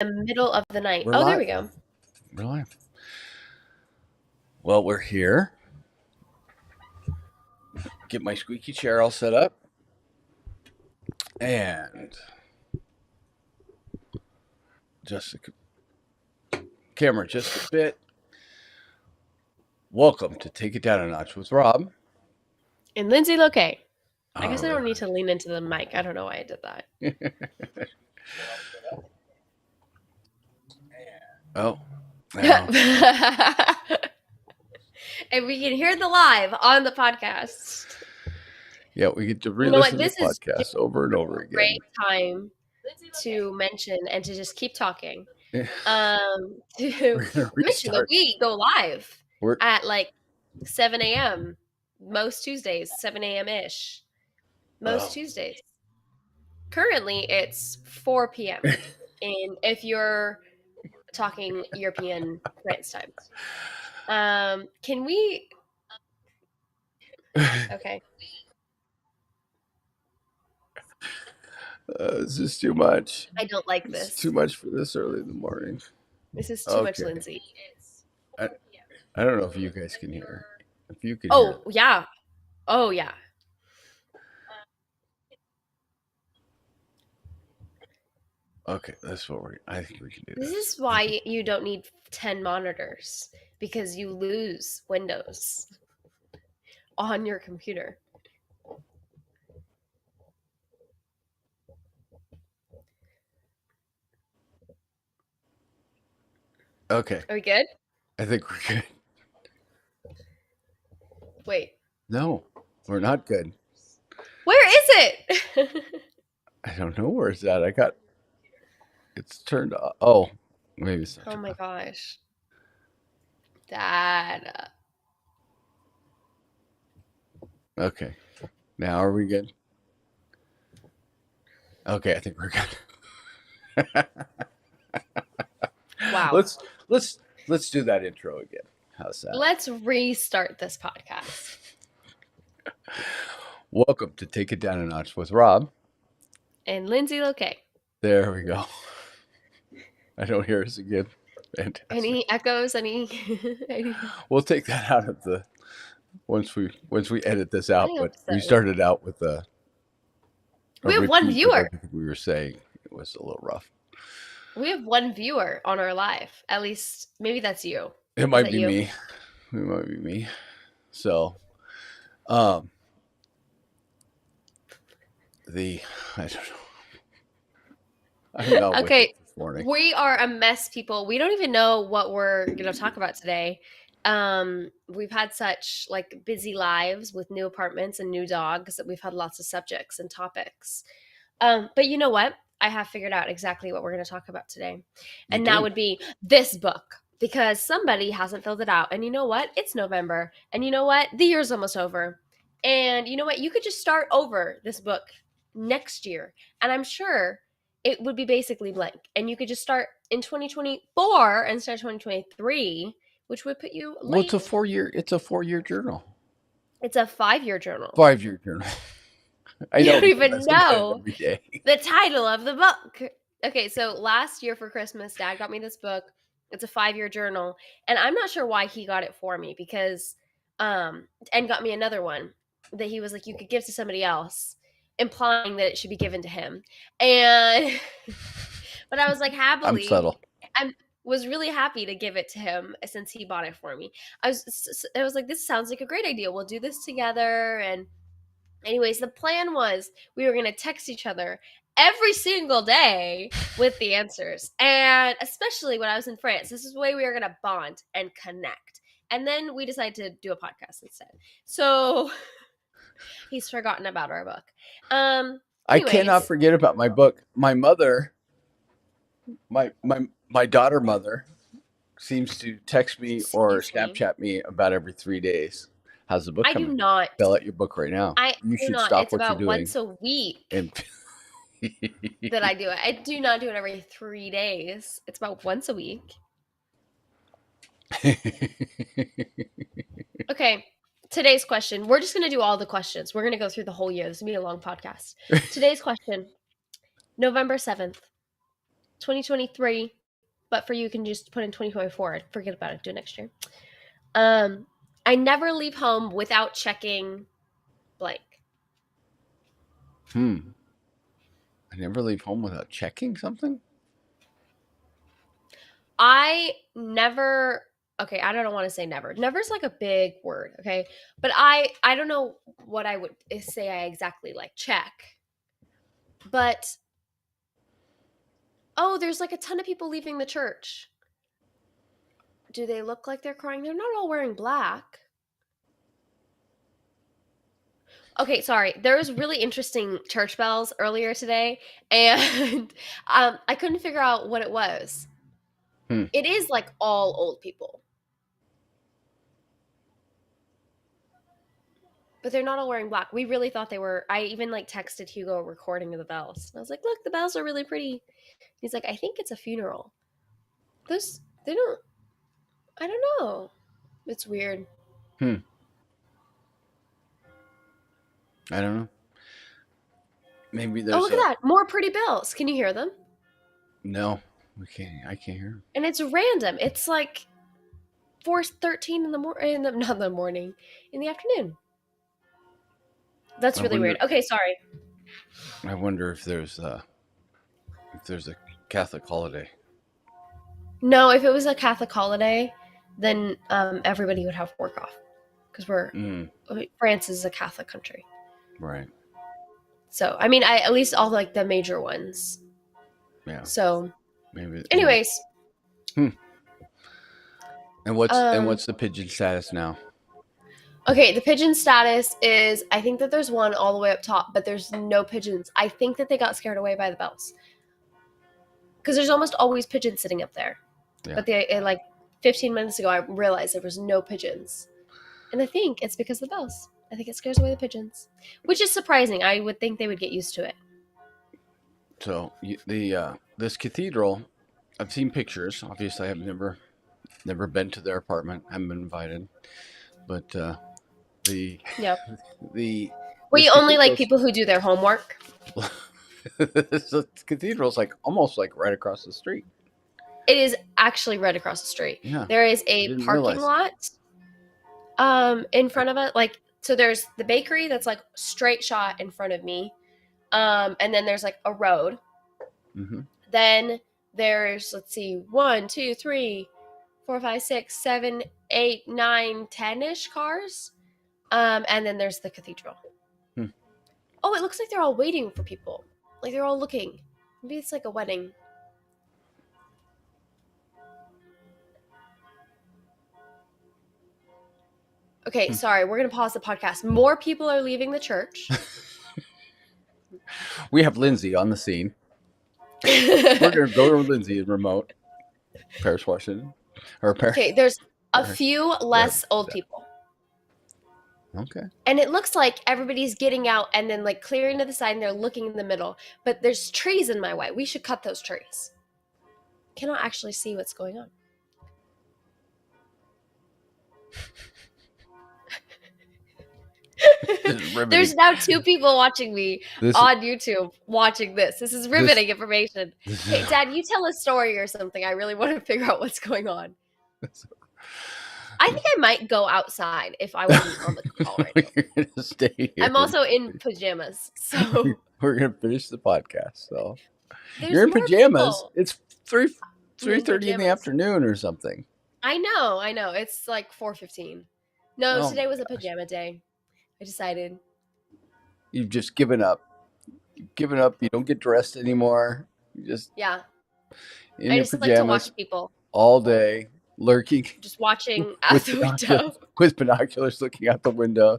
The middle of the night. We're Oh, there live. we go. We're live. Well, we're here. Get my squeaky chair all set up. And just a camera just a bit. Welcome to Take It Down a Notch with Rob. And Lynzee Loke. I All guess I don't right. need to lean into the mic. I don't know why I did that. Oh, now. And we can hear the live on the podcast. Yeah, we get to You know what? re-listen to This the is podcast over and over a again. great time to mention and to just keep talking. To We're gonna mention that restart. we go live We're at like 7 a.m. most Tuesdays, 7 a.m.-ish. Most Tuesdays. Currently, it's 4 p.m. And if you're talking European France time, can we? Okay. This is too much. I don't like It's this. too much for this early in the morning. This is too much, Lynzee. I don't know if you guys can hear. If you can hear. Oh yeah. Oh yeah. Okay, that's what I think we can do. This is why you don't need 10 monitors, because you lose Windows on your computer. Okay. Are we good? I think we're good. Wait. No, we're not good. Where is it? I don't know where it's at. It's turned off. Oh, maybe it's not. Oh my gosh. Dad. Okay. Now are we good? Okay, I think we're good. Wow. Let's do that intro again. How's that? Let's restart this podcast. Welcome to Take It Down a Notch with Rob. And Lynzee Loke. There we go. I don't hear us again. Fantastic. Any echoes? Any? We'll take that out of the once we edit this out. But so. we started out with a we have one viewer. We were saying it was a little rough. We have one viewer on our live. At least, maybe that's you. It might be me. It might be me. So, I don't know. Okay, we are a mess, people. We don't even know what we're going to talk about today. We've had such like busy lives with new apartments and new dogs that we've had lots of subjects and topics. But you know what? I have figured out exactly what we're going to talk about today. And that would be this book, because somebody hasn't filled it out. And you know what? It's November. And you know what? The year's almost over. And you know what? You could just start over this book next year. And I'm sure it would be basically blank. And you could just start in 2024 instead of 2023, which would put you late. Well, it's a 4-year journal. It's a 5-year journal. 5-year journal. I you don't even know the title of the book. Okay, so last year for Christmas, Dad got me this book. It's a 5-year journal, and I'm not sure why he got it for me, because and got me another one that he was like, you could give to somebody else, implying that it should be given to him. And but I was like, happily, I'm subtle. I was really happy to give it to him since he bought it for me. I was like, this sounds like a great idea. We'll do this together. And anyways, the plan was we were going to text each other every single day with the answers. And especially when I was in France, this is the way we were going to bond and connect. And then we decided to do a podcast instead. So he's forgotten about our book. Anyways, I cannot forget about my book. My mother, my daughter mother, seems to text me or Snapchat me about every 3 days. How's the book coming? I do not. Spell out your book right now. You should not. Stop it's what about you're doing. Once a week that I do it. I do not do it every 3 days. It's about once a week. Okay. Today's question. We're just going to do all the questions. We're going to go through the whole year. This is going to be a long podcast. Today's question. November 7th. 2023, but for you can just put in 2024. Forget about it. Do it next year. Um, I never leave home without checking blank. Hmm. I never leave home without checking something. I never okay, I don't want to say never. Never's like a big word, okay? But I don't know what I would say I exactly like check. But oh, there's like a ton of people leaving the church. Do they look like they're crying? They're not all wearing black. Okay, sorry. There was really interesting church bells earlier today, and I couldn't figure out what it was. Hmm. It is like all old people, but they're not all wearing black. We really thought they were. I even like texted Hugo a recording of the bells. I was like, "Look, the bells are really pretty." He's like, "I think it's a funeral." Those they don't. I don't know. It's weird. Hmm. I don't know. Maybe Oh, there's look at a that! More pretty bells. Can you hear them? no. We can't. I can't hear. And it's random. It's like 4:13 in the morning. Not in the morning, in the afternoon. That's I really weird. wonder. Okay, sorry. I wonder if there's a Catholic holiday. No, if it was a Catholic holiday, then everybody would have work off because Mm, France is a Catholic country. right. So I mean, I at least all like the major ones. Yeah. So, Maybe. anyways, Hmm. And um, what's the pigeon status now? okay, the pigeon status is I think that there's one all the way up top, but there's no pigeons. I think that they got scared away by the bells because there's almost always pigeons sitting up there. Yeah. But like 15 minutes ago, I realized there was no pigeons. And I think it's because of the bells. I think it scares away the pigeons, which is surprising. I would think they would get used to it. So the this cathedral, I've seen pictures. Obviously, I've never been to their apartment. Haven't been invited. But the Yep. the We this only like cathedral's people who do their homework. this cathedral's like almost like right across the street. It is actually right across the street. Yeah, There is I a didn't parking realize. lot in front of it. Like so there's the bakery that's like straight shot in front of me. And then there's like a road. Mm-hmm. Then there's let's see, 1, 2, 3, 4, 5, 6, 7, 8, 9, 10 ish cars. And then there's the cathedral. Hmm. Oh, it looks like they're all waiting for people. Like they're all looking. Maybe it's like a wedding. Okay, Hmm. sorry, we're gonna pause the podcast. More people are leaving the church. We have Lynzee on the scene. We're gonna go to Lynzee in remote Paris, Washington, or Paris. Okay, there's a Or, few there, less old there. people. Okay. And it looks like everybody's getting out and then like clearing to the side and they're looking in the middle. But there's trees in my way. We should cut those trees. Cannot actually see what's going on. This is riveting. There's now 2 people watching me This on YouTube watching this. This is this riveting information. this Hey, is. Dad, you tell a story or something. I really want to figure out what's going on. I think I might go outside if I wasn't on the call right now. You're gonna stay here. I'm also in pajamas, so We're gonna finish the podcast. So there's you're in more pajamas. people. It's I'm in 3:30 in the pajamas. afternoon or something. I know. It's like 4:15. No, Oh today my was a gosh! pajama day. I decided. You've just given up. You've given up. You don't get dressed anymore. You just Yeah, in I your just like to watch pajamas people all day, lurking just watching out with the window. binoculars, looking out the window.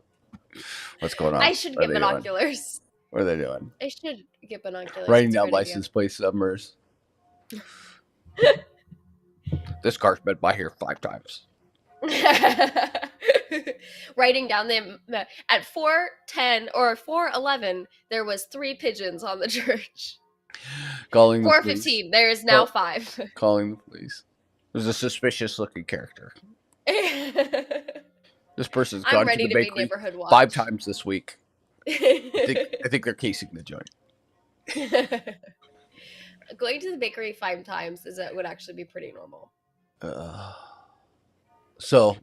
What's going I on? should What are get they doing? binoculars. What are they doing? I should get binoculars. Writing It's a down great idea. license plate numbers. This car's been by here 5 times. Writing down them at 4:10 or 4:11, there was 3 pigeons on the church. Calling the police. 4:15, there is now Call- 5. Calling the police. There's a suspicious looking character. This person's I'm gone to ready the to be bakery neighborhood watch. 5 times this week. I think they're casing the joint. Going to the bakery 5 times would actually be pretty normal. Uh, so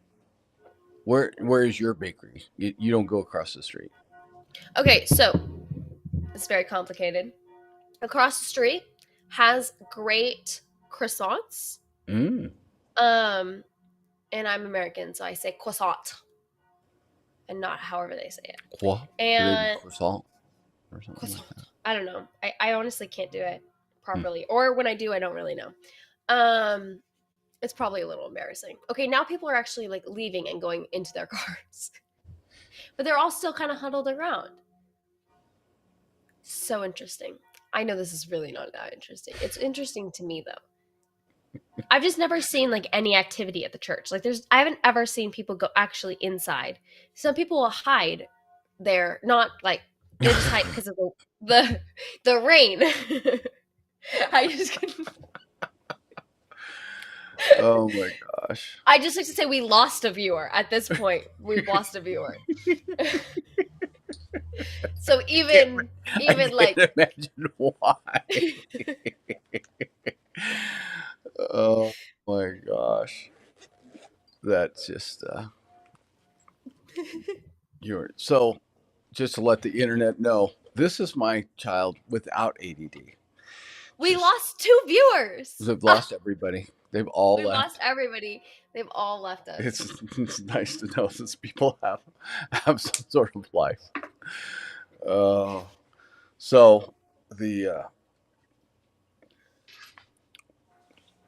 where is your bakery? You don't go across the street. Okay, so it's very complicated. Across the street has great croissants. Mm. Um, and I'm American, so I say croissant and not however they say it. Quoi? Do they do And croissant or something croissant. like that? I don't know. I honestly can't do it Hmm. properly. Or when I do, I don't really know. Um, it's probably a little embarrassing. Okay, now people are actually like leaving and going into their cars. But they're all still kind of huddled around. So interesting. I know this is really not that interesting. It's interesting to me though. I've just never seen like any activity at the church. Like I haven't ever seen people go actually inside. Some people will hide there, not like they just hide because of the the rain. I just Oh my gosh. I just like to say we lost a viewer at this point. We've lost a viewer. So Can't, I even can't like imagine why. Oh my gosh. That's just you're so just to let the internet know, this is my child without ADD. we Just lost 2 viewers. they've lost everybody. They've all We lost left. everybody. They've all left us. It's nice to know that people have some sort of life. Uh, so the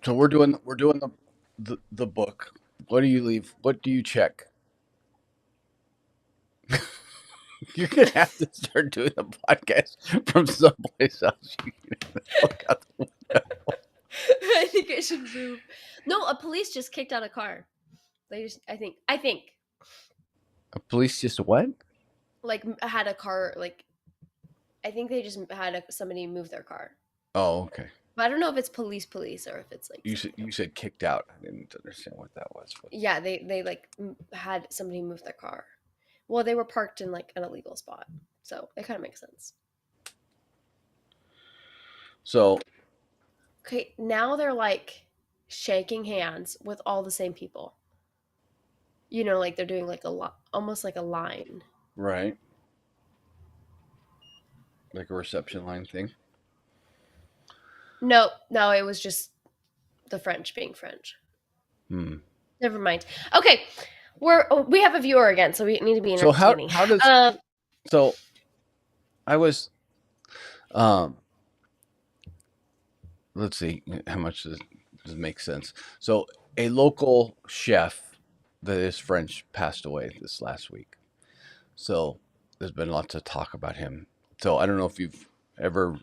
so we're doing the book. What do you leave? What do you check? You're gonna have to start doing the podcast from someplace else. You can look out the window. I think I should move. No, a police just kicked out a car. They just, I think, A police just what? like had a car. Like I think they just had somebody move their car. Oh, okay. But I don't know if it's police or if it's like You said something you else. said kicked out. I didn't understand what that was. But Yeah, they like had somebody move their car. Well, they were parked in like an illegal spot, so it kind of makes sense. so Okay, now they're like shaking hands with all the same people. Like they're doing like almost like a line. right, like a reception line thing. No, no, it was just the French being French. Hmm. Never mind. Okay, we have a viewer again, so we need to be So entertaining. how does so I was um let's see how much does it make sense. So a local chef that is French passed away this last week. So there's been lots of talk about him. So I don't know if you've ever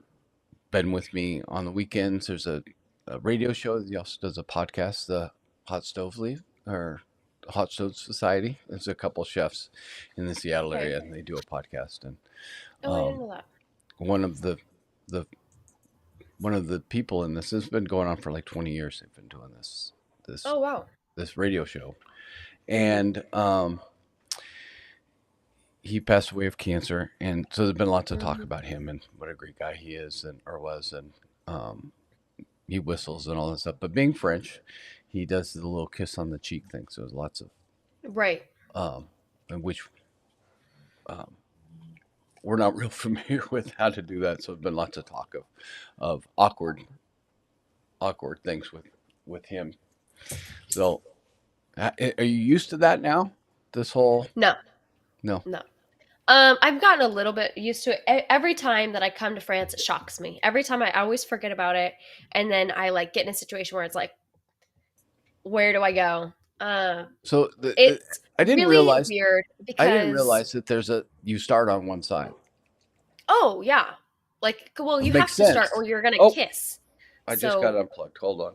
been with me on the weekends. There's a radio show. He also does a podcast, the Hot Stove Leaf or Hot Stove Society. There's a couple chefs in the Seattle Okay. area, and they do a podcast. And Oh, I didn't know that. one of the one of the people in this has been going on for like 20 years. They've been doing this Oh, wow. this radio show, Hmm. and he passed away of cancer. And so there's been lots of talk Hmm. about him and what a great guy he is and or was, and um, he whistles and all that stuff. But being French, he does the little kiss on the cheek thing. So there's lots of Right. in which um, we're not real familiar with how to do that. So there's been lots of talk of awkward things with him. So are you used to that now? This whole No, no. no. I've gotten a little bit used to it. Every time that I come to France, it shocks me. Every time I always forget about it, and then I like get in a situation where it's like, where do I go? So It's I didn't really realize weird because that there's a you start on one side. oh yeah, like well It you makes have to start sense. or you're gonna Oh, kiss. I just got So unplugged. Hold on.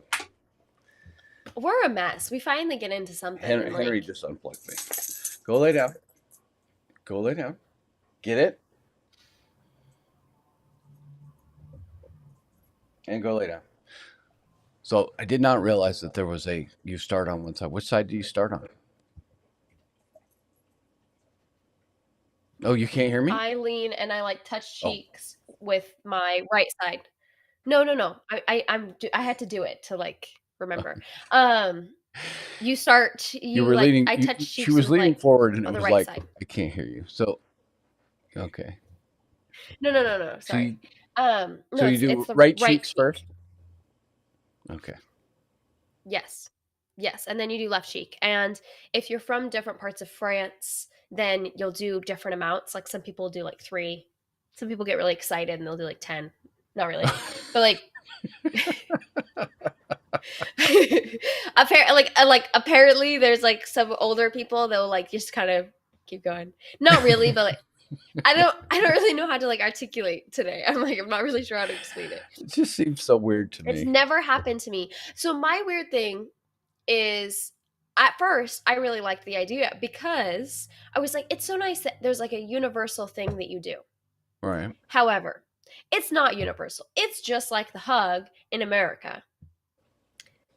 we're a mess. We finally get into something and Henry like just unplugged me. Go lay down. Go lay down. Get it? And go lay down. So I did not realize that there was a you start on one side. Which side do you start on? Oh, you can't hear me? I lean and I like touch Oh, cheeks with my right side. No, no, no. I had to do it to like remember. Um, You you were like leaning. I You, touch she cheeks was with leaning like forward, and it on the was right like, side. I can't hear you. So okay. No, no, no, no. So Sorry. you so No, you it's do the right right cheeks cheek. first. Okay. Yes. Yes, and then you do left cheek. And if you're from different parts of France, then you'll do different amounts. Like some people do like 3. Some people get really excited and they'll do like 10. Not really. But like apparently there's like some older people they'll like just kind of keep going. Not really, but like I don't really know how to like articulate today. I'm not really sure how to explain it. It just seems so weird to It's me. never happened to me. So my weird thing is at first I really liked the idea because I was like, it's so nice that there's like a universal thing that you do. Right. However, it's not universal. It's just like the hug in America.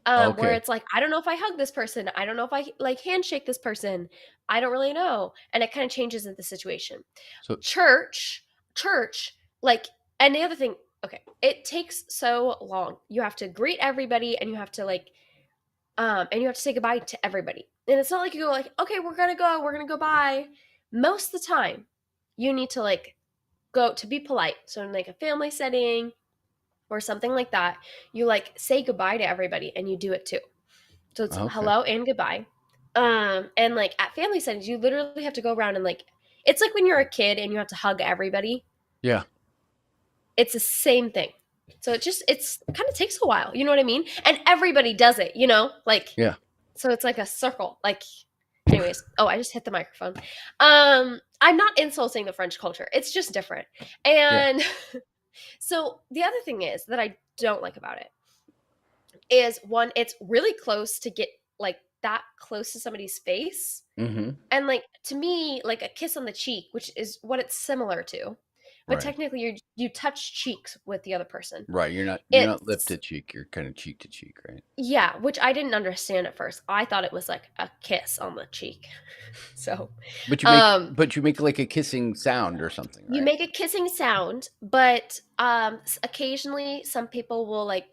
Where Okay. it's like, I don't know if I hug this person. I don't know if I like handshake this person. I don't really know. And it kind of changes in the situation. So Church, church, like, and the other thing, okay, it takes so long. You have to greet everybody and you have to like and you have to say goodbye to everybody. And it's not like you go like, okay, we're gonna go bye. Most of the time, you need to like go to be polite. So in like a family setting or something like that, you like say goodbye to everybody and you do it too. So it's okay. hello and goodbye. And like at family settings, you literally have to go around and like it's like when you're a kid and you have to hug everybody. Yeah. It's the same thing. So it's kind of takes a while, you know what I mean? And everybody does it, you know? Like Yeah. so it's like a circle. Like anyways, oh, I just hit the microphone. I'm not insulting the French culture. It's just different. Yeah. And so the other thing is that I don't like about it is one, it's really close to get like that close to somebody's face. Mm-hmm. And like to me, like a kiss on the cheek, which is what it's similar to, but Right. technically you touch cheeks with the other person. Right. You're not lip It's to cheek. You're kind of cheek to cheek, right? yeah, which I didn't understand at first. I thought it was like a kiss on the cheek. So, But you make um, but you make like a kissing sound or something, you right? make a kissing sound, but occasionally some people will like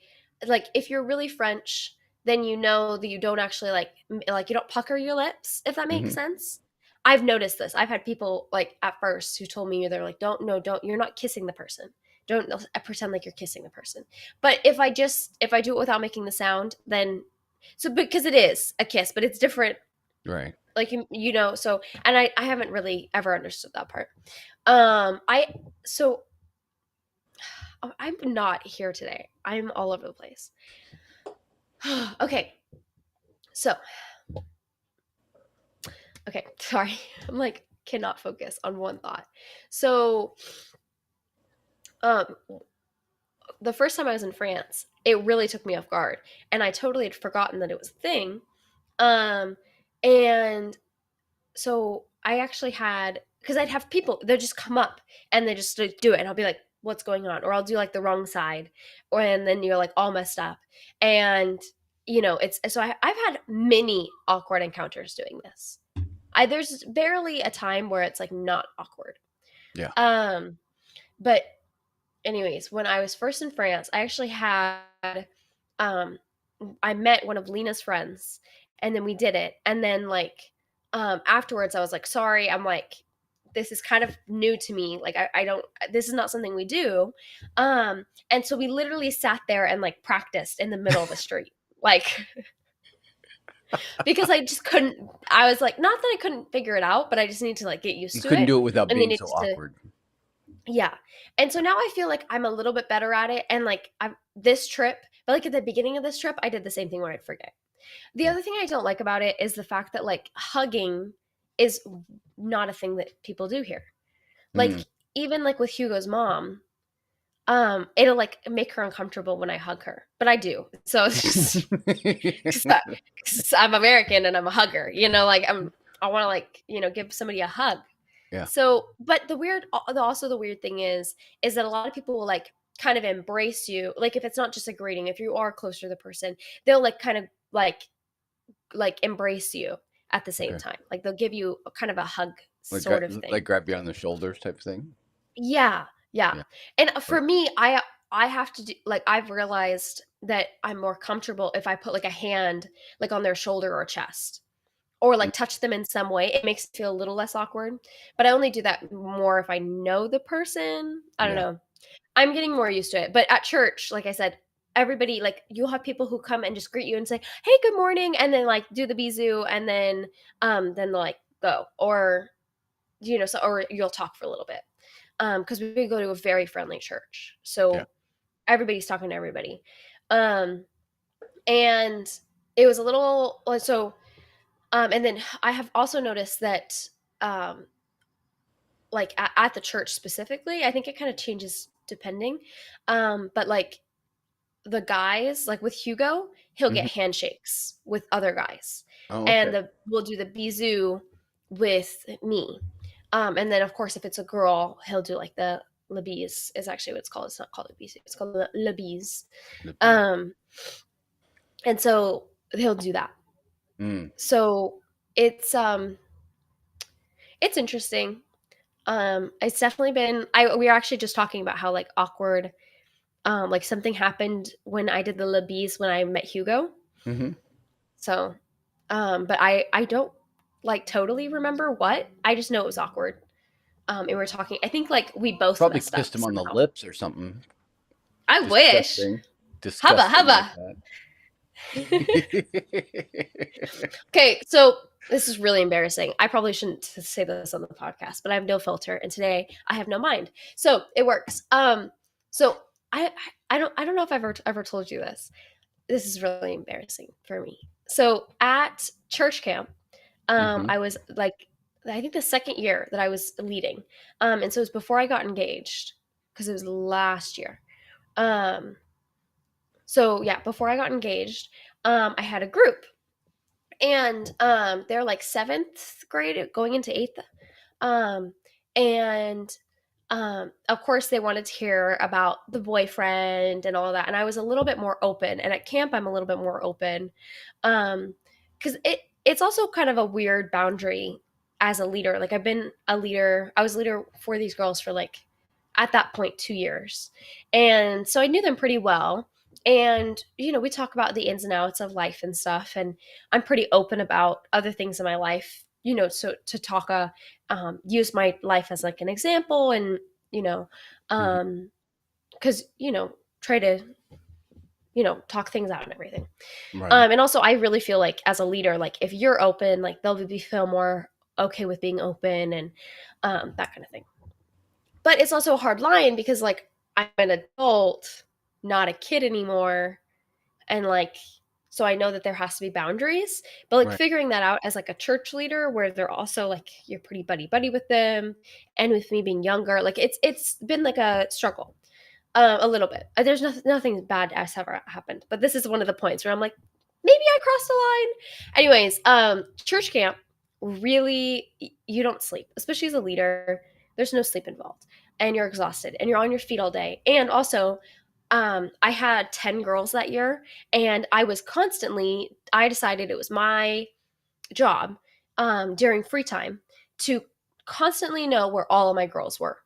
if you're really French, then you know that you don't actually like you don't pucker your lips, if that makes Mm-hmm. sense. I've noticed this. I've had people like at first who told me they're like, don't no, don't you're not kissing the person. Don't pretend like you're kissing the person. But if I do it without making the sound, then so because it is a kiss, but it's different Right. like you know so and I haven't really ever understood that part I so I'm not here today. I'm all over the place. Okay, so okay, sorry. I'm like cannot focus on one thought. So um the first time I was in France, it really took me off guard and I totally had forgotten that it was a thing. um and so I actually had because I'd have people they'd just come up and they just like, do it and I'll be like what's going on or I'll do like the wrong side or and then you're like all messed up and you know it's so I've had many awkward encounters doing this. There's barely a time where it's like not awkward. Yeah. um but anyways, when I was first in France, I actually had um I met one of Lena's friends and then we did it. And then like afterwards I was like, sorry, I'm like, this is kind of new to me. Like I don't this is not something we do. And so we literally sat there and like practiced in the middle of the street. Like because I just couldn't I was like, not that I couldn't figure it out, but I just need to like get You used to couldn't it. do it without And being then so it's to awkward. yeah. And so now I feel like I'm a little bit better at it. And like I'm this trip, but like at the beginning of this trip, I did the same thing where I'd forget. The Yeah. other thing I don't like about it is the fact that like hugging is not a thing that people do here. Like Mm. even like with Hugo's mom, it'll like make her uncomfortable when I hug her, but I do. So it's just because I'm American and I'm a hugger, you know, like I want to like you know give somebody a hug. Yeah. So, but also the weird thing is that a lot of people will like kind of embrace you. Like if it's not just a greeting, if you are close to the person, they'll like kind of like embrace you at the same Okay. time. Like they'll give you a kind of a hug Like sort of thing. like grab you on the shoulders type thing. Yeah, yeah. Yeah. And Or for me, I have to do like I've realized that I'm more comfortable if I put like a hand like on their shoulder or chest or Mm, like touch them in some way. It makes it feel a little less awkward. But I only do that more if I know the person. I don't yeah. know. I'm getting more used to it. But at church, like I said, everybody like you'll have people who come and just greet you and say, "Hey, good morning," and then like do the bizu and then they'll like go or so or you'll talk for a little bit. Because we go to a very friendly church. Yeah. So everybody's talking to everybody. Um and it was a little so and then I have also noticed that um like at the church specifically, I think it kind of changes depending. But like the guys, like with Hugo, he'll get Hmm. handshakes with other guys. Oh, And okay. the we'll do the bisou with me. And then of course if it's a girl, he'll do like the le bis is actually what it's called. It's not called a bisou, it's called le bis. The bees. Um and so he'll do that. Mm. So it's um it's interesting. It's definitely been I we were actually just talking about how like awkward like something happened when I did the labis when I met Hugo. Hmm. So but I don't like totally remember what. I just know it was awkward. And we were talking I think like we both Probably messed kissed up him on the somehow. lips or something. I wish. Disgusting. Hubba Disgusting like hubba. that. Okay, so this is really embarrassing. I probably shouldn't say this on the podcast, but I have no filter, and today I have no mind, so it works. So I I don't know if I've ever told you this. This is really embarrassing for me. So at church camp, Hmm. I was like, I think the second year that I was leading, and so it was before I got engaged because it was last year. Um, so yeah, before I got engaged, I had a group and they're like seventh grade going into eighth um and of course they wanted to hear about the boyfriend and all that and I was a little bit more open and at camp I'm a little bit more open because it's also kind of a weird boundary as a leader. Like I've been a leader, I was a leader for these girls for like at that point 2 years, and so I knew them pretty well. And we talk about the ins and outs of life and stuff, and I'm pretty open about other things in my life, so to talk use my life as like an example, and you know Hmm. um because try to talk things out and everything. Right. And also I really feel like as a leader, like if you're open, like they'll be feel more okay with being open and that kind of thing. But it's also a hard line because like I'm an adult, not a kid anymore, and like so I know that there has to be boundaries, but like Right. figuring that out as like a church leader where they're also like you're pretty buddy buddy with them, and with me being younger, like it's been like a struggle. A little bit. There's nothing bad has ever happened, but this is one of the points where I'm like, maybe I crossed the line. Anyways, church camp really you don't sleep, especially as a leader. There's no sleep involved, and you're exhausted, and you're on your feet all day. And also, I had 10 girls that year, and I was constantly. I decided it was my job during free time to constantly know where all of my girls were.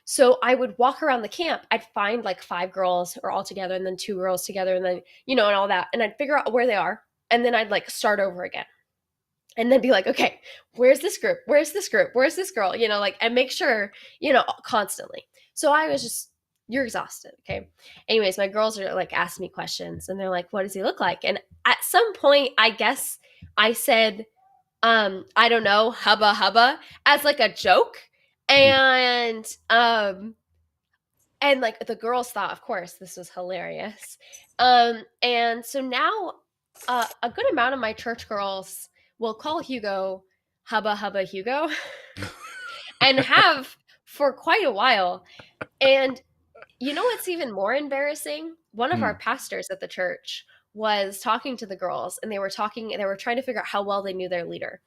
So I would walk around the camp. I'd find like 5 girls or all together, and then 2 girls together, and then, and all that. And I'd figure out where they are. And then I'd like start over again and then be like, okay, where's this group? Where's this group? Where's this girl? Like, and make sure, constantly. So I was just, you're exhausted. Okay. Anyways, my girls are like asking me questions and they're like, what does he look like? And at some point, I guess I said, I don't know, hubba hubba as like a joke. Mm. And like the girls thought, of course, this was hilarious. And so now a good amount of my church girls will call Hugo hubba hubba Hugo and have for quite a while. And you know what's even more embarrassing? One of our Mm. pastors at the church was talking to the girls, and they were trying to figure out how well they knew their leader.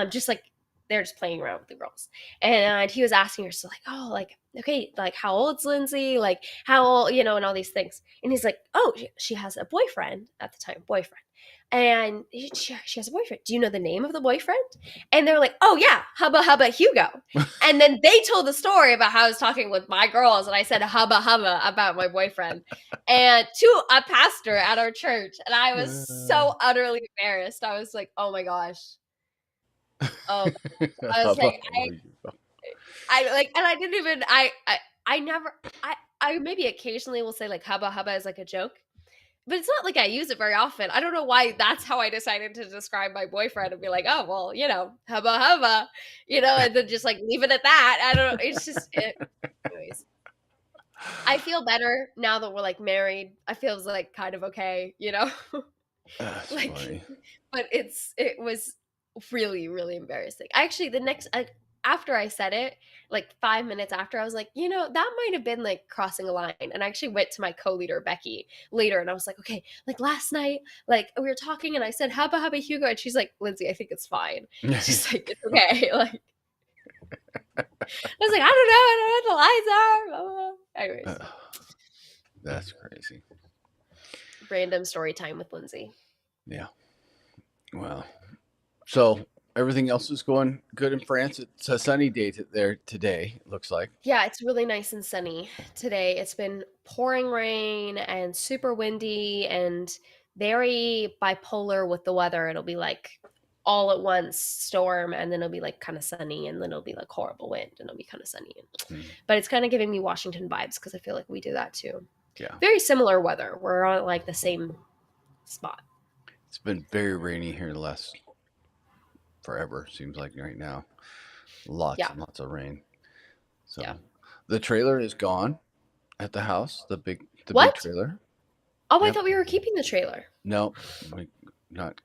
Just like they're just playing around with the girls. And he was asking her, so like, oh, like, okay, like how old's Lynzee? Like how old, and all these things. And he's like, oh, she has a boyfriend at the time, boyfriend. And she has a boyfriend. Do you know the name of the boyfriend? And they're like, oh yeah, Hubba Hubba Hugo. And then they told the story about how I was talking with my girls and I said Hubba Hubba about my boyfriend and to a pastor at our church. And I was so utterly embarrassed. I was like, oh my gosh. Oh my gosh. I was like, I like, and I didn't even, I never, I maybe occasionally will say like Hubba Hubba as like a joke, but it's not like I use it very often. I don't know why that's how I decided to describe my boyfriend and be like, oh, well, Hubba Hubba, and then just like leave it at that. I don't know. It's just, anyways. I feel better now that we're like married. I feels like kind of okay. That's Like, funny. but it was really, really embarrassing. Actually, after I said it, like 5 minutes after, I was like, that might have been like crossing a line. And I actually went to my co-leader Becky later, and I was like, okay, like last night, like we were talking, and I said Hubba Hubba Hugo, and she's like, Lynzee, I think it's fine. She's like, it's okay. Like, I was like, I don't know what the lines are. Anyways, That's crazy. random story time with Lynzee. Yeah. Well, so everything else is going good in France. It's a sunny day there today, it looks like. Yeah, it's really nice and sunny today. It's been pouring rain and super windy and very bipolar with the weather. It'll be like all at once storm, and then it'll be like kind of sunny, and then it'll be like horrible wind, and it'll be kind of sunny. But it's kind of giving me Washington vibes because I feel like we do that too. Yeah. Very similar weather. We're on like the same spot. It's been very rainy here the last forever, seems like right now. Lots Yeah. and lots of rain. So Yeah. the trailer is gone at the house, the big What? trailer. Oh, I Yep. thought we were keeping the trailer. No,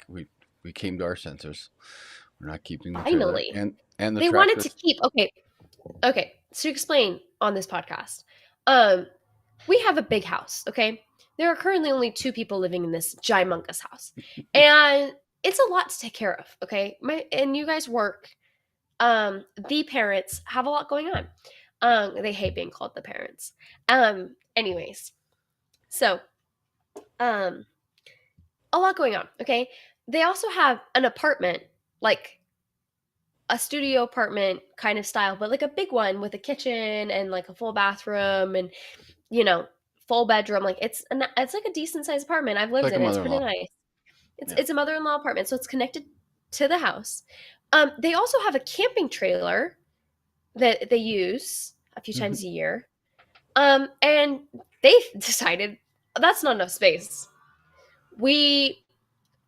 we came to our senses. We're not keeping the trailer. Finally. And the They tractor. wanted to keep, okay. So to explain on this podcast, we have a big house, okay? There are currently only 2 people living in this gymongous house. And it's a lot to take care of, okay? And you guys work. The parents have a lot going on. They hate being called the parents. Anyways. So, a lot going on, okay? They also have an apartment, like a studio apartment kind of style, but like a big one with a kitchen and like a full bathroom and full bedroom. Like it's like a decent sized apartment. I've lived Like a in it. It's pretty mother-in-law. nice. Yeah. It's a mother-in-law apartment, so it's connected to the house. They also have a camping trailer that they use a few times a year. And they decided that's not enough space. We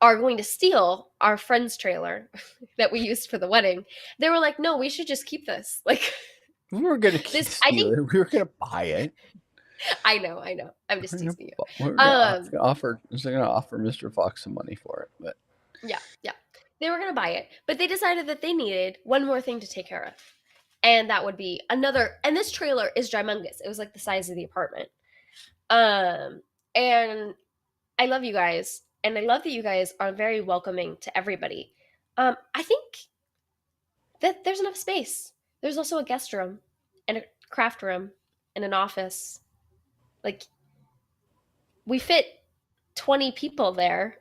are going to steal our friend's trailer that we used for the wedding. They were like, no, we should just keep this. Like, We were going to steal it. We were going to buy it. I know. I'm just teasing you. We're going to offer Mr. Fox some money for it. But yeah. They were going to buy it, but they decided that they needed one more thing to take care of. And that would be another, and this trailer is gymongous. It was like the size of the apartment. And I love you guys. And I love that you guys are very welcoming to everybody. I think that there's enough space. There's also a guest room and a craft room and an office. Like, we fit 20 people there,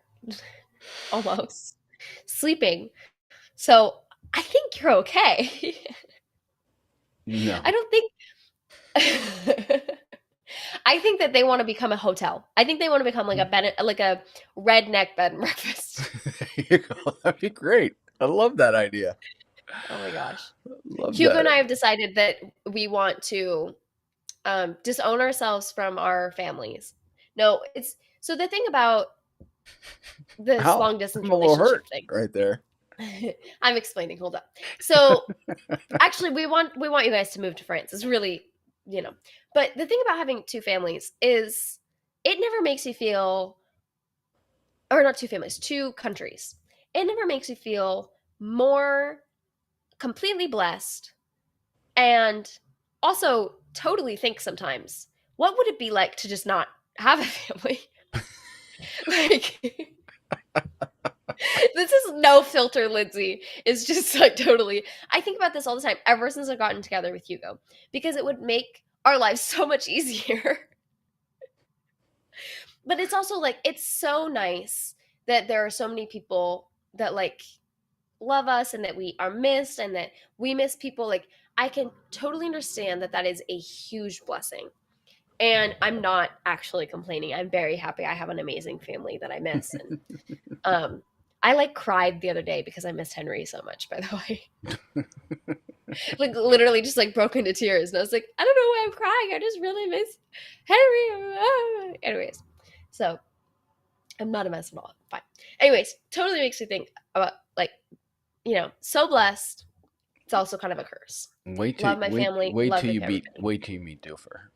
almost, sleeping. So I think you're okay. no. I don't think... I think that they want to become a hotel. I think they want to become like a redneck bed and breakfast. There you go. That'd be great. I love that idea. Oh my gosh. Love Hugo that. and I have decided that we want to disown ourselves from our families. No, so the thing about this long distance relationship thing. Right there. I'm explaining. Hold up. So actually, we want you guys to move to France. It's really, But the thing about having 2 families is it never makes you feel, or not 2 families, 2 countries. It never makes you feel more completely blessed, and also totally think sometimes, what would it be like to just not have a family? Like, this is no filter Lynzee is just like totally. I think about this all the time ever since I've gotten together with Hugo because it would make our lives so much easier. But it's also like it's so nice that there are so many people that like love us and that we are missed and that we miss people. Like I can totally understand that that is a huge blessing. And I'm not actually complaining. I'm very happy. I have an amazing family that I miss. And um, I like cried the other day because I missed Henry so much. By the way, like literally just like broke into tears, and I was like, I don't know why I'm crying. I just really miss Henry. Anyways, so I'm not a mess at all. Fine. Anyways, totally makes me think about like so blessed. It's also kind of a curse. Love my family. Love my family. wait till you meet Dofer.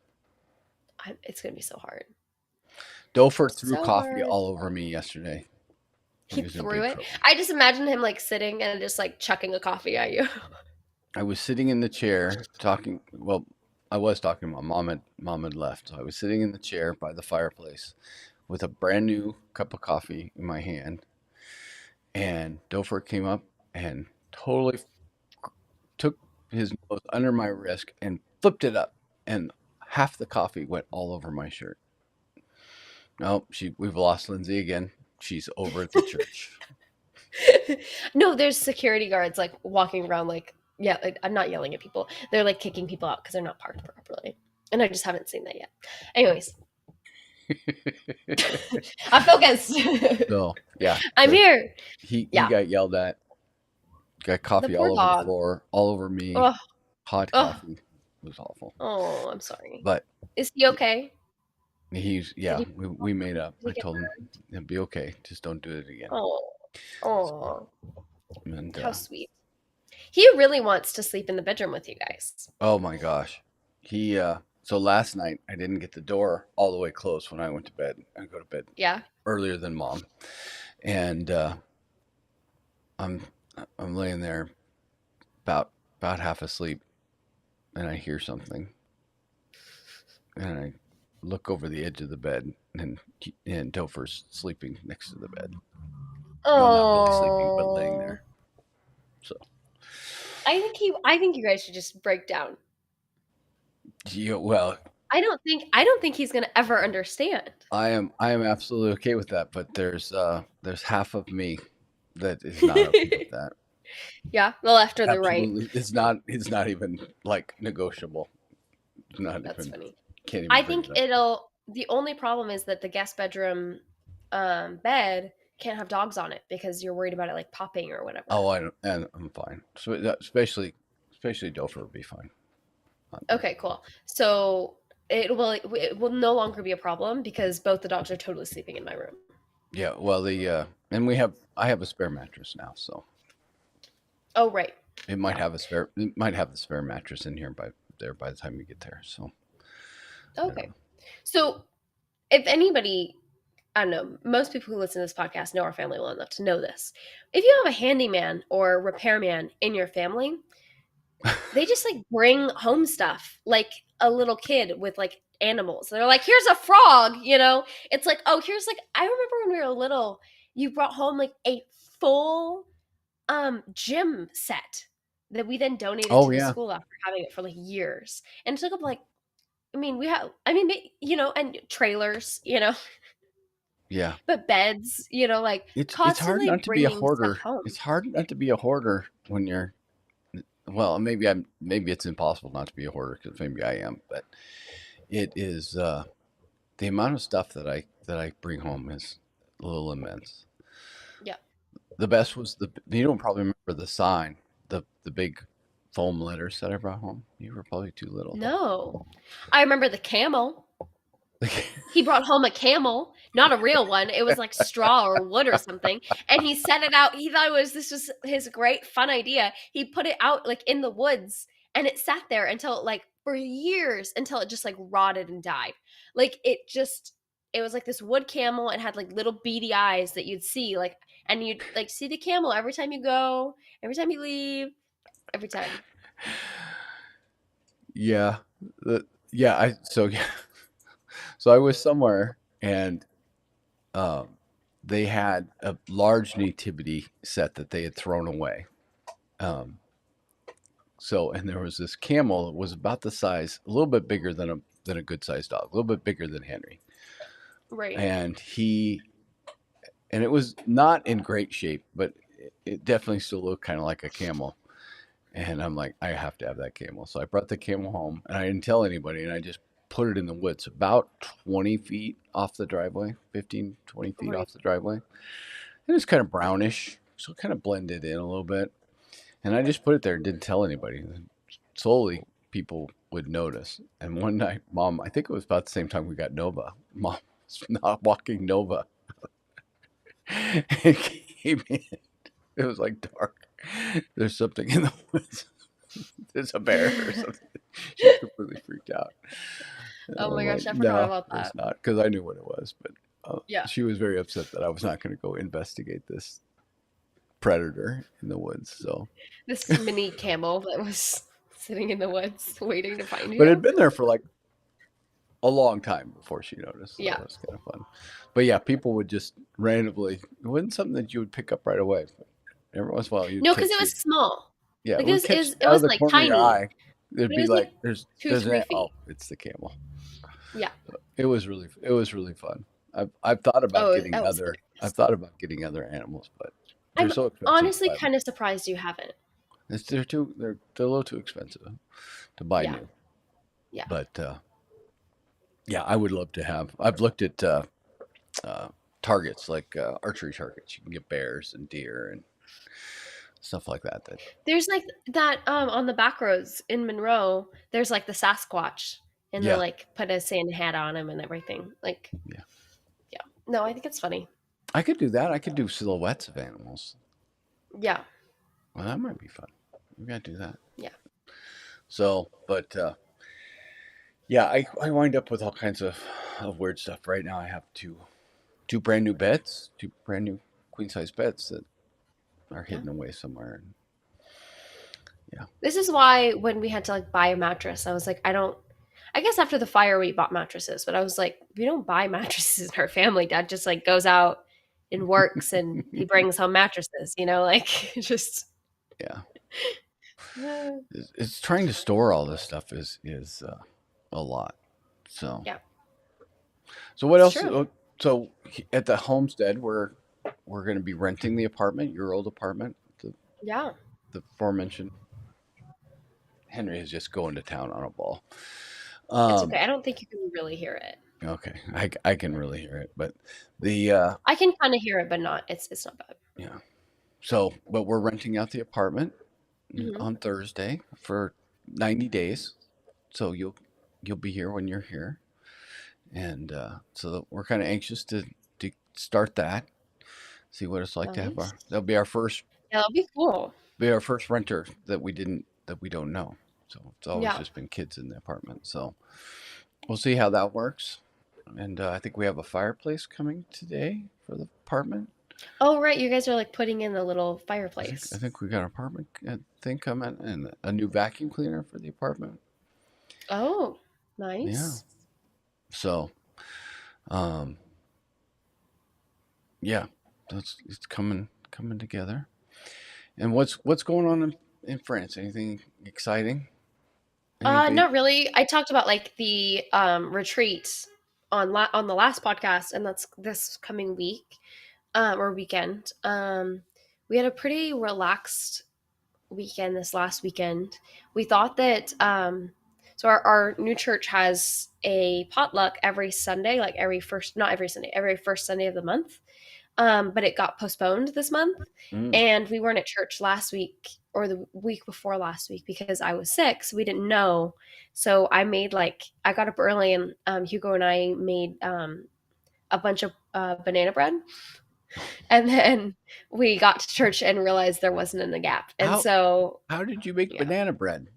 It's gonna be so hard. Dofer threw So coffee hard. all over me yesterday. He He was in threw big it. trouble. I just imagine him like sitting and just like chucking a coffee at you. I was sitting in the chair talking. Well, I was talking to my mom. Mom had left, so I was sitting in the chair by the fireplace with a brand new cup of coffee in my hand, and Dofer came up and totally took his nose under my wrist and flipped it up, and half the coffee went all over my shirt. No, we've lost Lynzee again. She's over at the church. No, there's security guards like walking around like yeah, like, I'm not yelling at people. They're like kicking people out because they're not parked properly. And I just haven't seen that yet. Anyways, I'm focused. So yeah, I'm here. he Yeah. got yelled at, got The coffee poor all over the dog. floor, all over me, Oh, hot oh, coffee. It was awful. oh, I'm sorry. But Is he okay? Did yeah, he we made up. did he I get told him it'll be okay. Just don't do it again. oh So, oh and how sweet. He really wants to sleep in the bedroom with you guys. oh my gosh, he so last night I didn't get the door all the way closed when I went to bed. I go to bed Yeah. earlier than mom, and I'm I'm laying there about half asleep, and I hear something, and I look over the edge of the bed, and Topher's sleeping next to the bed. Well, not really sleeping, but laying Oh. there. So I think you guys should just break down. yeah, well, I don't think he's going to ever understand. I am absolutely okay with that, but there's half of me that is not okay with that. Yeah, the left or the right. Absolutely, it's not even like negotiable. It's not That's even funny. can't even I bring think it up. it'll the only problem is that the guest bedroom bed can't have dogs on it because you're worried about it like popping or whatever. Oh, I don't, and I'm fine. So especially Dofer would be fine on there. Okay, cool. So it will no longer be a problem because both the dogs are totally sleeping in my room. Yeah, well the and I have a spare mattress now, so Oh, right. Yeah. it might have the spare mattress in here by the time you get there. So I don't Okay. know. So if anybody, I don't know, most people who listen to this podcast know our family well enough to know this. If you have a handyman or repairman in your family, they just like bring home stuff like a little kid with like animals. They're like, here's a frog, you know? It's like, oh, here's like, I remember when we were little, you brought home like a full gym set that we then donated Oh to the yeah, school after having it for like years. And it took up like, I mean, and trailers, yeah. but beds, like It's hard constantly not to be a bringing stuff hoarder. home. It's hard not to be a hoarder when you're well. Maybe it's impossible not to be a hoarder because maybe I am, but it is the amount of stuff that I bring home is a little immense. Yeah. The best was the you don't probably remember the sign, the big foam letters that I brought home. You were probably too little. No. I remember the camel. He brought home a camel, not a real one. It was like straw or wood or something. And he set it out. He thought this was his great fun idea. He put it out like in the woods and it sat there until like for years until it just like rotted and died. Like it was like this wood camel. It had like little beady eyes that you'd see like and you'd like see the camel every time you go, every time you leave, every time. Yeah, yeah. I so yeah. So I was somewhere and um they had a large nativity set that they had thrown away. Um, so, and there was this camel that was about the size, a little bit bigger than a good sized dog, a little bit bigger than Henry, Right. and it was not in great shape, but it definitely still looked kind of like a camel. And I'm like, I have to have that camel. So I brought the camel home, and I didn't tell anybody, and I just put it in the woods about 20 feet off the driveway, 15, 20 feet Right. off the driveway. It was kind of brownish, so it kind of blended in a little bit. And I just put it there and didn't tell anybody. And slowly, people would notice. And one night, Mom, I think it was about the same time we got Nova. Mom was not walking Nova and came in. It was like dark. There's something in the woods. There's a bear or something. She was completely freaked out. And Oh I'm my like, gosh, I forgot no, about it's that. not, because I knew what it was. But Yeah. she was very upset that I was not going to go investigate this predator in the woods. So, This mini camel that was sitting in the woods waiting to find but it had you. been there for like a long time before she noticed. So Yeah. it was kind of fun. But yeah, people would just randomly. It wasn't something that you would pick up right away. But every once in a while, you'd No, because it was see. small. Yeah, it Like it would was, catch it out of wasn't the like corner of your tiny, eye. It'd but it be was like like, two, there's three an oh, feet. it's the camel. Yeah. It was really fun. I've thought about Oh, getting that was other I've hilarious. thought about getting other animals, but they're I'm so expensive to honestly buy. kind of surprised you haven't. They're a little too expensive to buy Yeah. new. Yeah. But yeah, I would love to have. I've looked at uh, targets like archery targets. You can get bears and deer and stuff like that. That There's like that on the back roads in Monroe, there's like the Sasquatch and they'll yeah, like put a Santa hat on him and everything. Like, yeah. yeah. No, I think it's funny. I could do that. I could do silhouettes of animals. Yeah. Well, that might be fun. Maybe I'd do that. Yeah. So, but yeah, I wind up with all kinds of weird stuff. Right now, I have two brand new beds, two brand new queen size beds that are Yeah. hidden away somewhere. And yeah, This is why when we had to like buy a mattress, I was like, I guess after the fire we bought mattresses, but I was like, we don't buy mattresses in our family. Dad just like goes out and works and he brings home mattresses, like just yeah. uh, It's trying to store all this stuff is a lot. So yeah, so what it's else? true. So at the homestead, we're going to be renting the apartment, your old apartment, Yeah. the aforementioned. Henry is just going to town on a ball. It's okay. Um, I don't think you can really hear it. okay, I can really hear it, but the I can kind of hear it, but not. It's not bad. yeah. So, but we're renting out the apartment Hmm. on Thursday for 90 days. So you'll be here when you're here, and so we're kind of anxious to start that. See what it's like to have Nice. our. That'll Yeah, that'll be cool. be our first renter that we don't know. So it's always Yeah. just been kids in the apartment. So we'll see how that works. And I think we have a fireplace coming today for the apartment. Oh, right. You guys are like putting in the little I fireplace. think we got an apartment thing coming and a new vacuum cleaner for the apartment. Oh, Yeah. nice. So, um, yeah, that's it's coming together. And what's going on in France? Anything exciting? Any big? Not really. I talked about like the retreat on the last podcast, and that's this coming week or weekend. We had a pretty relaxed weekend this last weekend. We thought that so our new church has a potluck every Sunday, like every first not every Sunday, every first Sunday of the month. But it got postponed this month, Mm. and we weren't at church last week or the week before last week because I was sick, so we didn't know. So I got up early, and Hugo and I made a bunch of banana bread, and then we got to church and realized there wasn't in the gap, and How so how did you make yeah. banana bread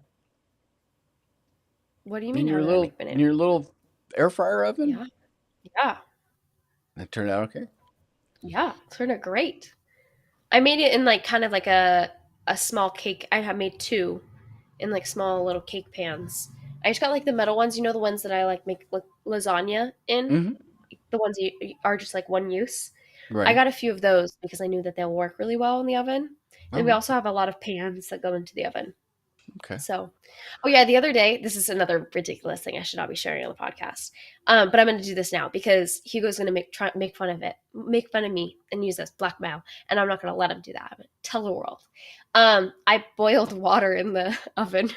What do you mean? How did I make in banana? your little air fryer oven? Yeah, yeah, That turned out okay. yeah. It turned out great. I made it in like kind of like a small cake. I have made two in like small little cake pans. I just got like the metal ones, the ones that I like make lasagna in, Hmm. the ones that are just like one use. I Right. got a few of those because I knew that they'll work really well in the oven. And we Oh, also have a lot of pans that go into the oven. okay. So, oh yeah, the other day, this is another ridiculous thing I should not be sharing on the podcast. But I'm going to do this now because Hugo's going to make fun of it, make fun of me, and use this blackmail, and I'm not going to let him do that. I'm going to tell the world. I boiled water in the oven.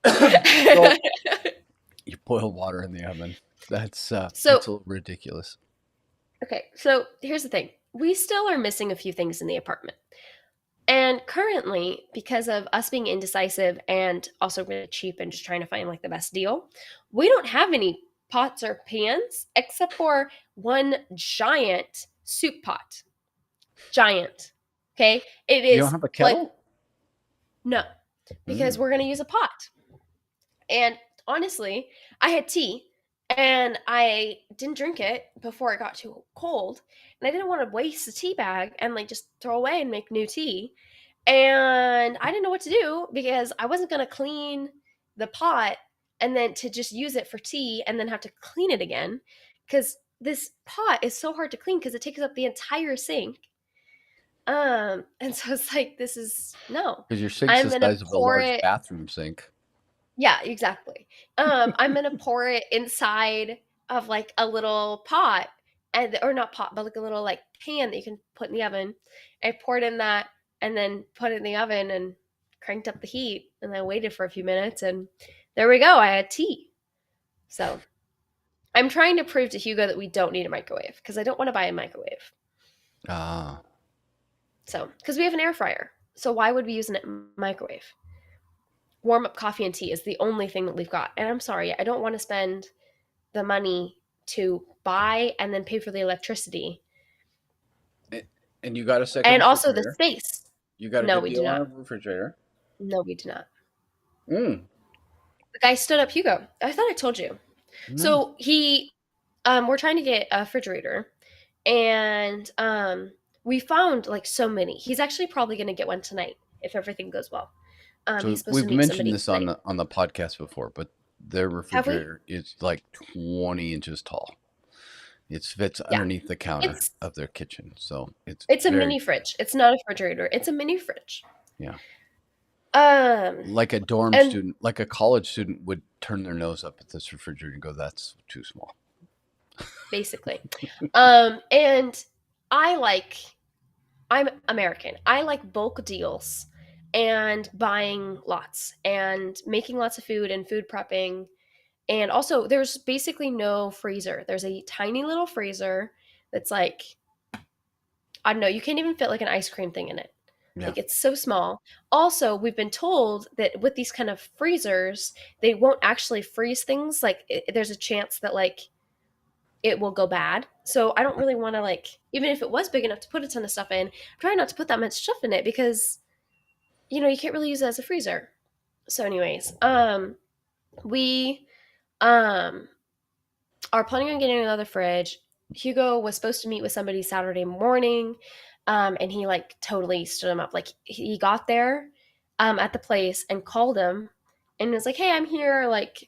So you boil water in the oven. So That's a little ridiculous. okay, so here's the thing: we still are missing a few things in the apartment. And currently, because of us being indecisive and also really cheap and just trying to find like the best deal, we don't have any pots or pans except for one giant soup pot. Giant. Okay? It You don't is have a like, kettle? no, because Mm. we're going to use a pot. And honestly, I had tea and I didn't drink it before it got too cold. And I didn't want to waste the tea bag and like just throw away and make new tea. And I didn't know what to do because I wasn't going to clean the pot and then to just use it for tea and then have to clean it again because this pot is so hard to clean because it takes up the entire sink. And so it's like this is no. Because your sink's I'm the going to size of a pour large it. bathroom sink. Yeah, exactly. I'm gonna pour it inside of like a little pot, and or not pot, but like a little like pan that you can put in the oven. I poured in that, and then put it in the oven and cranked up the heat, and then waited for a few minutes, and there we go. I had tea. So I'm trying to prove to Hugo that we don't need a microwave because I don't want to buy a microwave. Ah. So because we have an air fryer, so why would we use a microwave? Warm up coffee and tea is the only thing that we've got, and I'm sorry, I don't want to spend the money to buy and then pay for the electricity A- And you got a second and also the refrigerator. space. You got a No, good we do deal on not. a refrigerator. No, we do not. Mm. The guy stood up Hugo. I thought I told you. No. So we're trying to get a refrigerator, and we found like so many. He's actually probably going to get one tonight if everything goes well. So He's supposed to we've meet mentioned somebody this tonight. on the podcast before, but their Have we? refrigerator is like 20 inches tall. It fits Yeah. underneath the counter It's of their kitchen, so it's it's a very mini fridge. It's not a refrigerator. It's a mini fridge. yeah. Um, Like a dorm and student, like a college student would turn their nose up at this refrigerator and go, "That's too small." basically. And I like I'm American. I like bulk deals and buying lots and making lots of food and food prepping. And also there's basically no freezer. There's a tiny little freezer that's like I don't know, you can't even fit like an ice cream thing in it. Yeah. Like it's so small. Also, we've been told that with these kind of freezers, they won't actually freeze things. Like there's a chance that like it will go bad. So I don't really want to like, even if it was big enough to put a ton of stuff in, I'm trying not to put that much stuff in it because you can't really use it as a freezer. So, anyways, we um are planning on getting another fridge. Hugo was supposed to meet with somebody Saturday morning, and he like totally stood him up. Like he got there, at the place and called him, and was like, "Hey, I'm here." Like,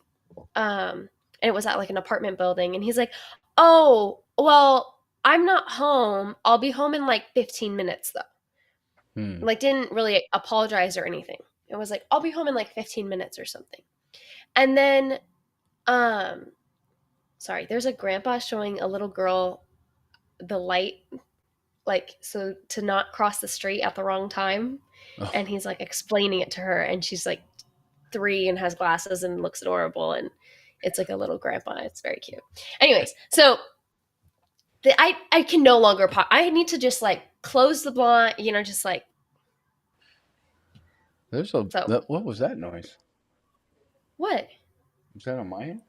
and it was at like an apartment building, and he's like, "Oh, well, I'm not home. I'll be home in like 15 minutes though." Hmm. Like didn't really apologize or anything. It was like, "I'll be home in like 15 minutes or something." And then um sorry, there's a grandpa showing a little girl the light like so to not cross the street at the wrong time, Oh, and he's like explaining it to her, and she's like 3 and has glasses and looks adorable, and it's like a little grandpa. It's very cute. Anyways, so I can no longer I need to just like close the blind, just like there's a so. what was that noise? What? Was that on my end?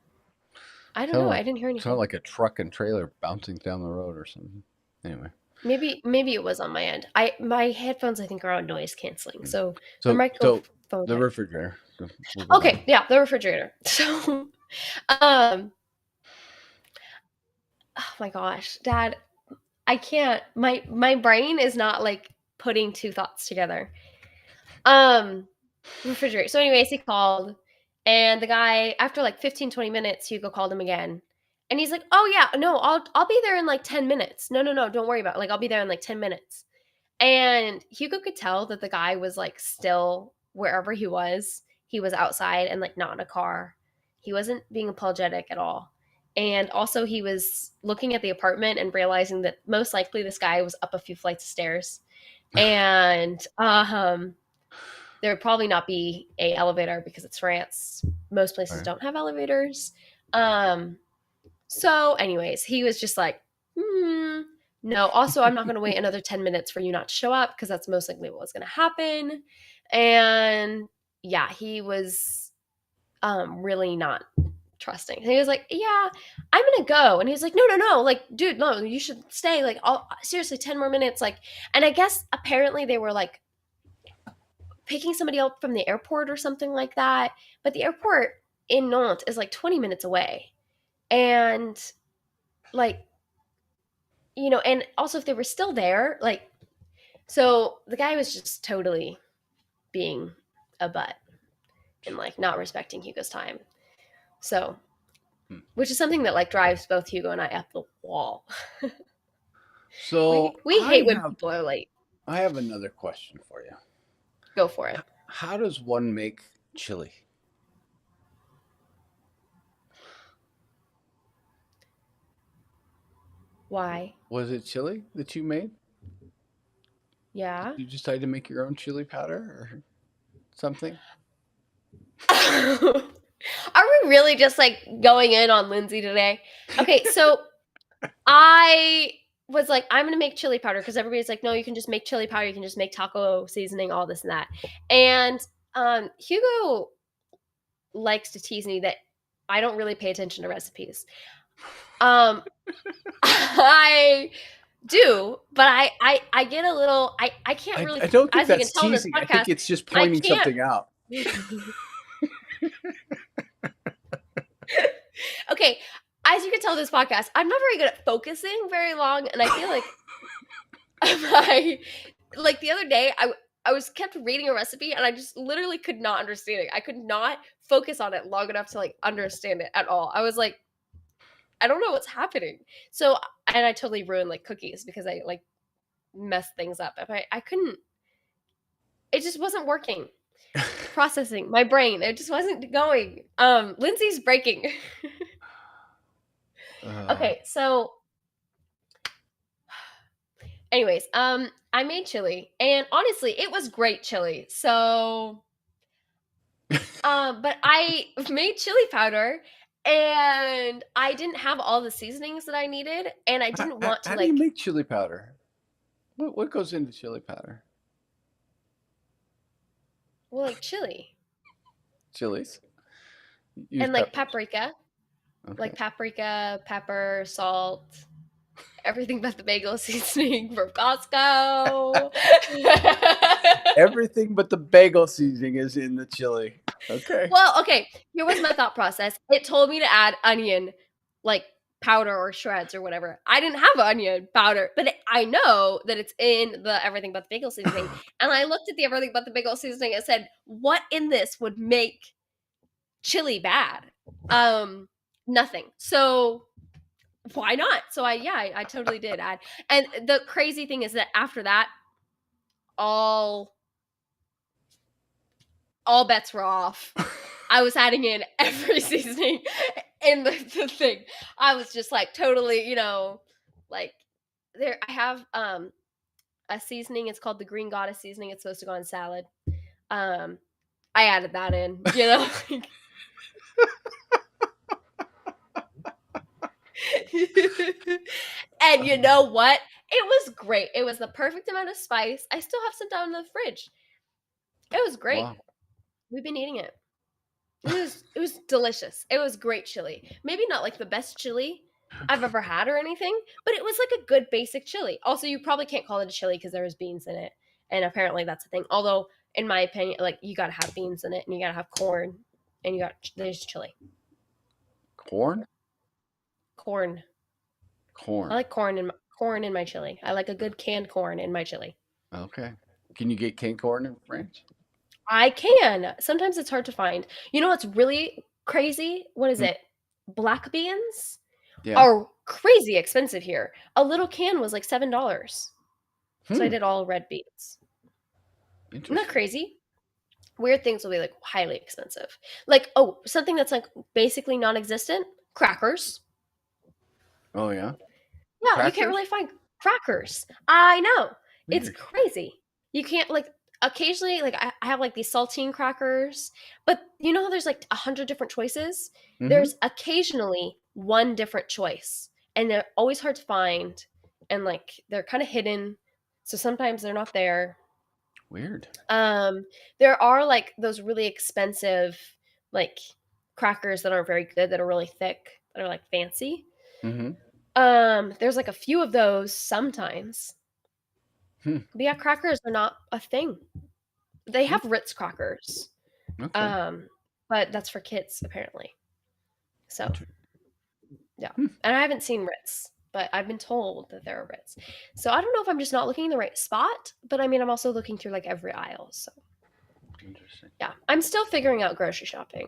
I don't Sounded know. I like didn't hear sounded anything. like a truck and trailer bouncing down the road or something. Anyway, Maybe it was on my end. My headphones I think are on noise canceling, hmm. so the So microphones. the refrigerator. We'll go Okay, back. yeah, the refrigerator. So, um, oh my gosh, Dad, I can't. My brain is not like putting two thoughts together. Um, refrigerator. So, anyways, he called, and the guy after like 15-20 minutes, Hugo called him again, And he's like, "Oh yeah, no, I'll be there in like 10 minutes. No, no, no, don't worry about it. Like I'll be there in like 10 minutes." And Hugo could tell that the guy was like still wherever he was. He was outside and like not in a car. He wasn't being apologetic at all. And also he was looking at the apartment and realizing that most likely this guy was up a few flights of stairs. And there would probably not be a elevator because it's France. Most places Right. don't have elevators. Um so, anyways, he was just like, no. Also, I'm not going to wait another 10 minutes for you not to show up because that's most likely what was going to happen. And yeah, he was really not trusting. He was like, yeah, I'm going to go. And he was like, no, no, no. Like, dude, no, you should stay. Like, seriously, 10 more minutes. Like, and I guess apparently they were like picking somebody up from the airport or something like that. But the airport in Nantes is like 20 minutes away. And like, and also if they were still there, like, so the guy was just totally being a butt and like not respecting Hugo's time. So, Hmm. which is something that like drives both Hugo and I up the wall. So We hate when people are late. I have another question for you. Go for it. How does one make chili? Why? Was it chili that you made? Did Yeah. you decide to make your own chili powder or something? Are we really just like going in on Lynzee today? Okay, so I was like, I'm gonna make chili powder because everybody's like, no, you can just make chili powder, you can just make taco seasoning, all this and that. And Hugo likes to tease me that I don't really pay attention to recipes. Um, I do, but I get a little I can't really, I don't think as you can that's tell in this teasing. I podcast, think it's just I pointing can't. something out. Okay, as you can tell in this podcast, I'm not very good at focusing very long, and I feel like I like the other day I was kept reading a recipe and I just literally could not understand it. I could not focus on it long enough to like understand it at all. I was like, I don't know what's happening. So, and I totally ruined like cookies because I like messed things up. If I couldn't, it just wasn't working. Processing my brain, it just wasn't going. Lindsay's breaking. uh, Okay, so anyways, I made chili and honestly, it was great chili. So but I made chili powder and I didn't have all the seasonings that I needed and I didn't want to how do you like, make chili powder? What goes into chili powder? well, like chili Chilies. Use and like peppers. paprika, Okay. pepper, salt, everything but the bagel seasoning from Costco. Everything but the bagel seasoning is in the chili. Okay. Well, okay, here was my thought process. It told me to add onion, like powder or shreds or whatever. I didn't have onion powder, but I know that it's in the everything but the bagel seasoning. And I looked at the everything but the bagel seasoning and said, "What in this would make chili bad?" Um, Nothing. So why not? So I totally did add. And the crazy thing is that after that, all all bets were off. I was adding in every seasoning in the thing. I was just like totally, like there I have a seasoning, it's called the green goddess seasoning. It's supposed to go on salad. Um I added that in. And you know what? It was great. It was the perfect amount of spice. I still have some down in the fridge. It was great. Wow. We've been eating it. It was delicious. It was great chili. Maybe not like the best chili I've ever had or anything, but it was like a good basic chili. Also, you probably can't call it a chili because there was beans in it, and apparently that's a thing. Although, in my opinion, like you gotta have beans in it, and you gotta have corn, and there's chili, Corn? corn. I Corn. like corn in my chili. I like a good canned corn in my chili. Okay. Can you get canned corn in France? I can. Sometimes it's hard to find. You know what's really crazy? What is Hmm. it? Black beans? Yeah. are crazy expensive here. A little can was like $7. So I Hmm. did all red beets. Isn't that Interesting. crazy? Weird things will be like highly expensive. Like, oh, something that's like basically non existent, crackers. Oh yeah. Yeah, you can't Crackers. really find crackers. I know. It's Weird. crazy. You can't like occasionally like I have like these saltine crackers, but you know how there's like 100 different choices? Mm-hmm. There's occasionally one different choice, and they're always hard to find, and like they're kind of hidden. So sometimes they're not there. Weird. Um there are like those really expensive like crackers that aren't very good that are really thick, that are like fancy. Mm-hmm. There's like a few of those sometimes. Hmm. But yeah, crackers are not a thing. They Hmm. have Ritz crackers. Okay. Um, but that's for kids apparently. So, Inter- yeah. hmm. And I haven't seen Ritz, but I've been told that there are Ritz. So, I don't know if I'm just not looking in the right spot, but I mean, I'm also looking through like every aisle. So, Interesting. yeah. I'm still figuring out grocery shopping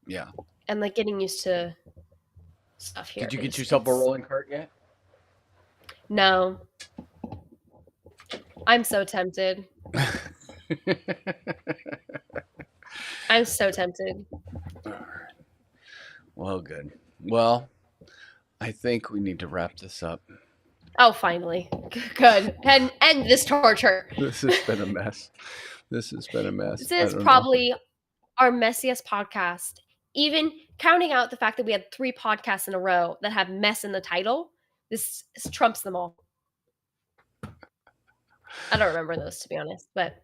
Yeah. and like getting used to stuff here Did you get because yourself a it's rolling cart yet? no, I'm so tempted. I'm so tempted. All right. Well, good. Well, I think we need to wrap this up. Oh, finally. Good. And end this torture. This has been a mess. This has been a mess. This I is don't know. probably our messiest podcast. Even counting out the fact that we had 3 podcasts in a row that have mess in the title, this trumps them all. I don't remember those to be honest, but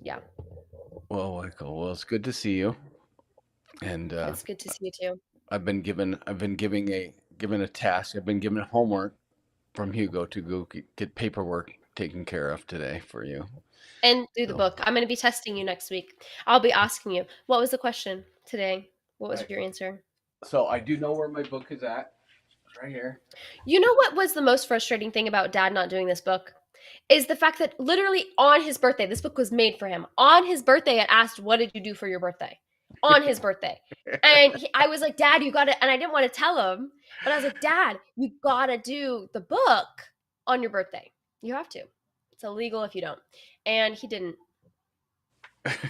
yeah, Well, Michael. Well, it's good to see you. And it's good to see you too. I've been given a task. I've been given homework from Hugo to go get paperwork taken care of today for you. And do the So, book. I'm going to be testing you next week. I'll be asking you, what was the question today? What was I your answer? so I do know where my book is at. It's right here. You know what was the most frustrating thing about dad not doing this book? Is the fact that literally on his birthday, this book was made for him. On his birthday, I asked, "What did you do for your birthday?" On his birthday. And I was like, "Dad, you got to," and I didn't want to tell him, but I was like, "Dad, you got to do the book on your birthday. You have to. It's illegal if you don't." And he didn't.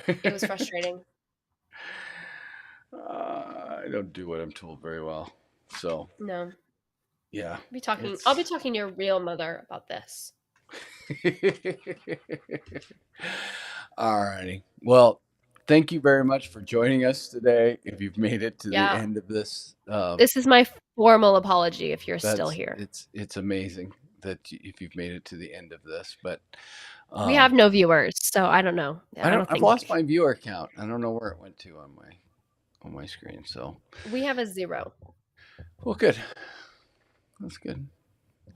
It was frustrating. I don't do what I'm told very well. So No. yeah, I'll it's be talking to your real mother about this. all righty. Well, thank you very much for joining us today. If you've made it to the Yeah. end of this, This is my formal apology if you're still that's here. it's amazing that if you've made it to the end of this. But We have um, no viewers, so I don't know. I I don't. don't I've lost think my viewer count. I don't know where it went to on my screen. So we have a 0. well, good. That's good.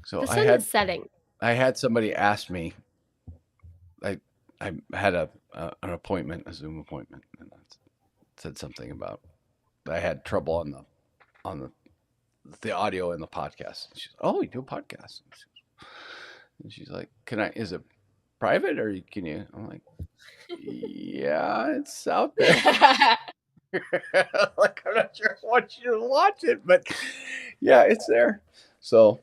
So The sun is setting. I had somebody ask me. I I had an appointment, a Zoom appointment, and I said something about I had trouble on the audio in the podcast. And she's, oh, you do a podcast? And she's like, can I? Is it private or can you? I'm like, yeah, it's out there. Like I'm not sure I want you to watch it, but yeah, it's there. So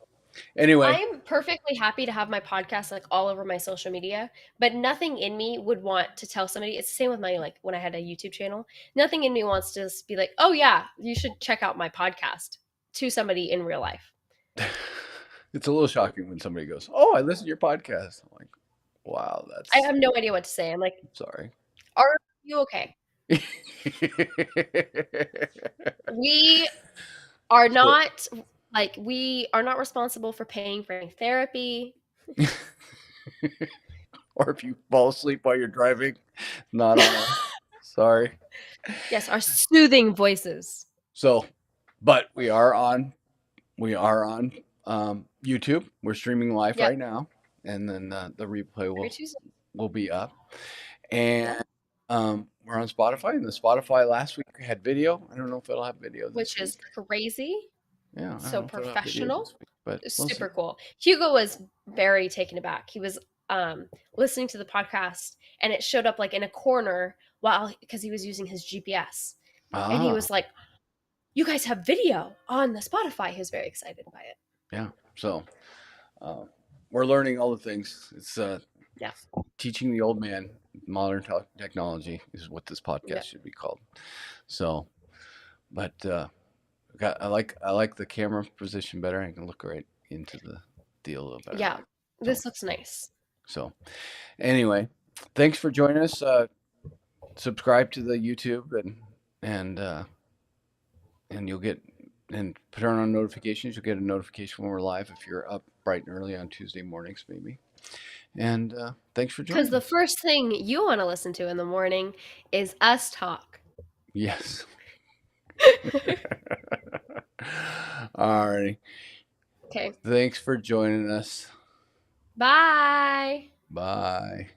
anyway, I'm perfectly happy to have my podcast like all over my social media, but nothing in me would want to tell somebody. It's the same with my like when I had a YouTube channel. Nothing in me wants to just be like, "Oh yeah, you should check out my podcast" to somebody in real life. it's a little shocking when somebody goes, "Oh, I listen to your podcast." I'm like, "Wow, I that's have no idea what to say. I'm like, sorry." "Are you okay?" We are So, not we are not responsible for paying for any therapy. or if you fall asleep while you're driving, not on us. Sorry. Yes, our soothing voices. So, but we are on YouTube. We're streaming live Yep, right now, and then the replay every Tuesday. will be up. Yep, And we're on Spotify. And the Spotify last week had video. I don't know if it'll have video this which is week. crazy. Yeah, I don't So know if it'll have video professional. this week, but we'll see. Super cool. Hugo was very taken aback. He was listening to the podcast and it showed up like in a corner while because he was using his GPS. And he Ah, was like, you guys have video on the Spotify. He was very excited by it. Yeah. So uh, we're learning all the things. It's Yeah. teaching the old man modern technology is what this podcast Yeah. should be called. So, but I like the camera position better. I can look right into the deal a little better. Yeah. So This looks nice. so anyway, thanks for joining us. Subscribe to the YouTube and uh, and you'll get and turn on notifications. You'll get a notification when we're live if you're up bright and early on Tuesday mornings, maybe. And thanks for Because joining the us. first thing you want to listen to in the morning is us talk. Yes. All right. Okay. Thanks for joining us. Bye. Bye.